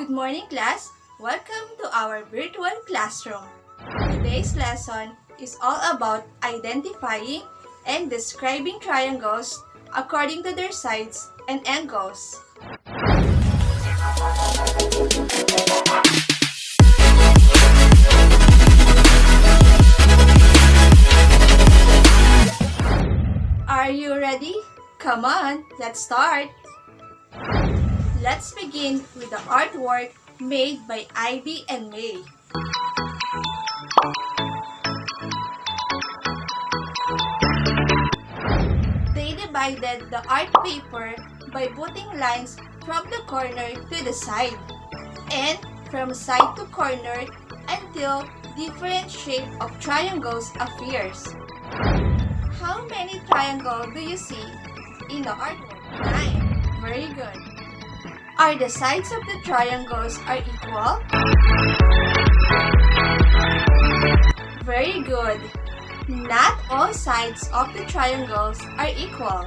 Good morning, class! Welcome to our virtual classroom. Today's lesson is all about identifying and describing triangles according to their sides and angles. Are you ready? Come on, let's start! Let's begin with the artwork made by Ivy and May. They divided the art paper by putting lines from the corner to the side and from side to corner until different shape of triangles appears. How many triangles do you see in the artwork? 9. Very good. Are the sides of the triangles are equal? Very good. Not all sides of the triangles are equal.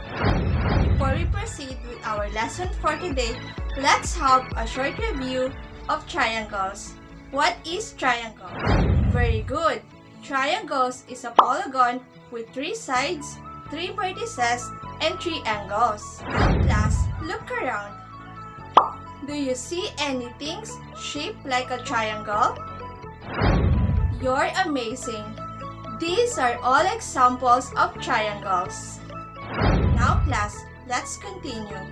Before we proceed with our lesson for today, let's have a short review of triangles. What is triangle? Very good. Triangles is a polygon with 3 sides, 3 vertices, and 3 angles. Now class, look around. Do you see anything shaped like a triangle? You're amazing. These are all examples of triangles. Now class, let's continue.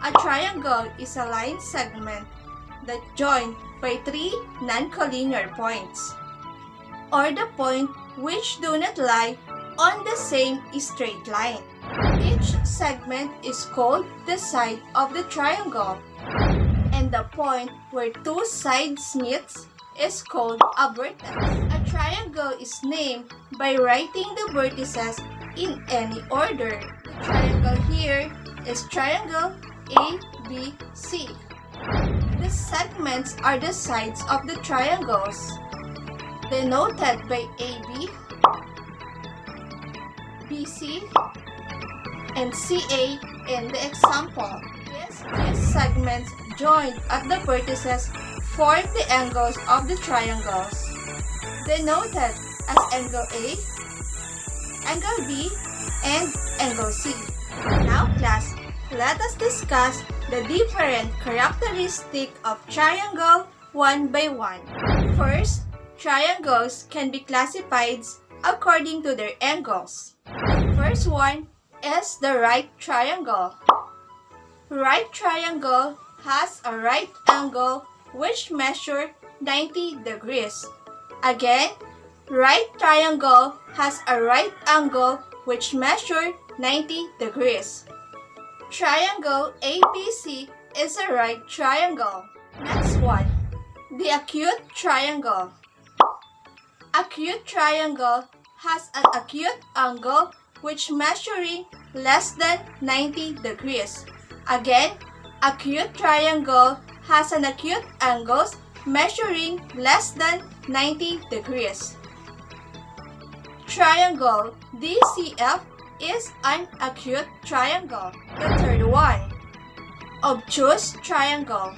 A triangle is a line segment that joined by 3 non-collinear points, or the point which do not lie on the same straight line. Each segment is called the side of the triangle, and the point where 2 sides meet is called a vertex. A triangle is named by writing the vertices in any order. The triangle here is triangle ABC. The segments are the sides of the triangles, denoted by AB, BC, and CA in the example. These 3 segments joined at the vertices form the angles of the triangles, denoted as angle A, angle B, and angle C. Now class, let us discuss the different characteristics of triangle one by one. First, triangles can be classified according to their angles. The first one is the right triangle. Right triangle has a right angle which measures 90 degrees. Again, right triangle has a right angle which measures 90 degrees. Triangle ABC is a right triangle. Next one, the acute triangle. Acute triangle has an acute angle which measuring less than 90 degrees. Again, acute triangle has an acute angle measuring less than 90 degrees. Triangle DCF is an acute triangle. The third one, obtuse triangle.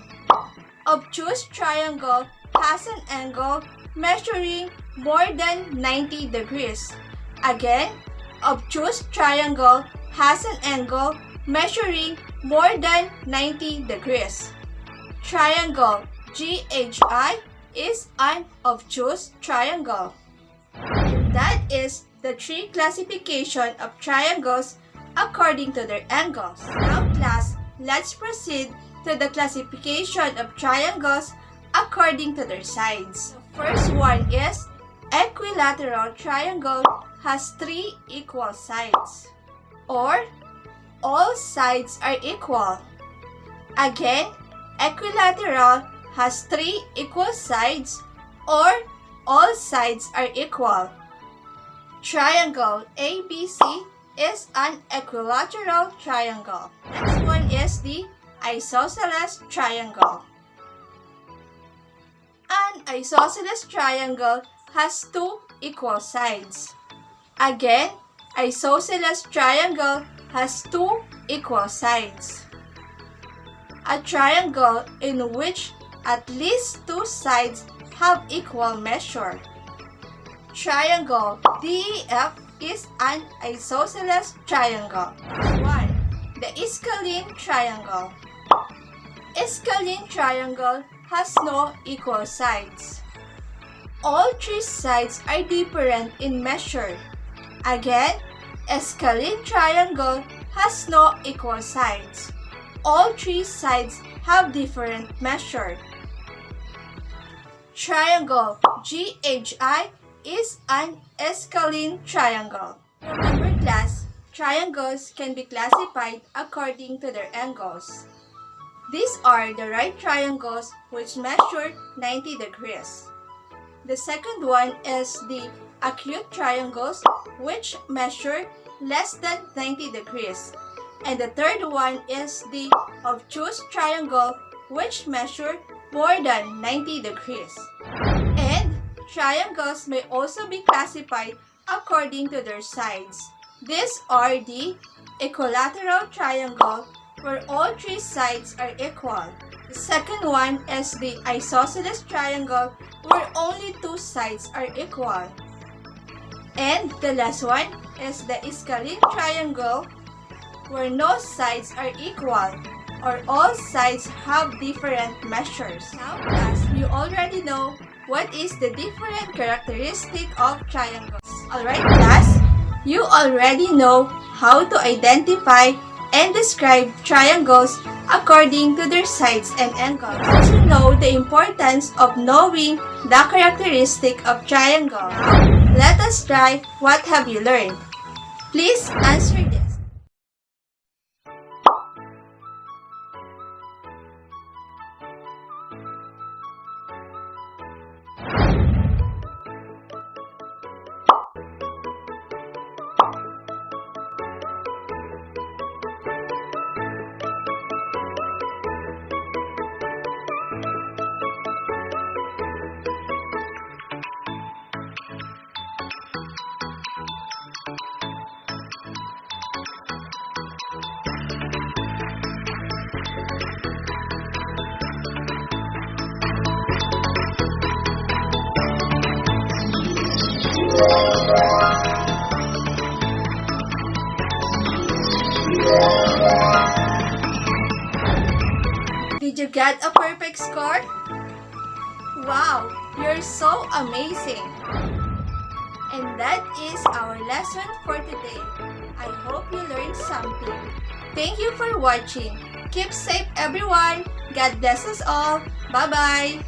Obtuse triangle has an angle measuring more than 90 degrees. Again, obtuse triangle has an angle measuring more than 90 degrees. Triangle GHI is an obtuse triangle. And that is the 3 classification of triangles according to their angles. Now class, let's proceed to the classification of triangles according to their sides. The first one is equilateral triangle has 3 equal sides, or all sides are equal. Again, equilateral has 3 equal sides, or all sides are equal. Triangle ABC is an equilateral triangle. Next one is the isosceles triangle. An isosceles triangle has 2 equal sides. Again, isosceles triangle has 2 equal sides. a triangle in which at least two sides have equal measure. Triangle DEF is an isosceles triangle. 1. The Scalene triangle. Scalene triangle has no equal sides. All three sides are different in measure. Again, Scalene triangle has no equal sides. All three sides have different measure. Triangle GHI is an Scalene triangle. Remember class, triangles can be classified according to their angles. These are the right triangles which measure 90 degrees. The second one is the acute triangles which measure less than 90 degrees. And the third one is the obtuse triangle which measure more than 90 degrees. And triangles may also be classified according to their sides. These are the equilateral triangle where all three sides are equal. The second one is the isosceles triangle where only two sides are equal. And the last one is the Scalene triangle where no sides are equal or all sides have different measures. Now class, you already know what is the different characteristic of triangles. Alright class, you already know how to identify and describe triangles according to their sides and angles. You also know the importance of knowing the characteristic of triangle. Now, let us try what have you learned. Please answer this. Did you get a perfect score? Wow, you're so amazing! And that is our lesson for today. I hope you learned something. Thank you for watching. Keep safe everyone. God bless us all. Bye-bye.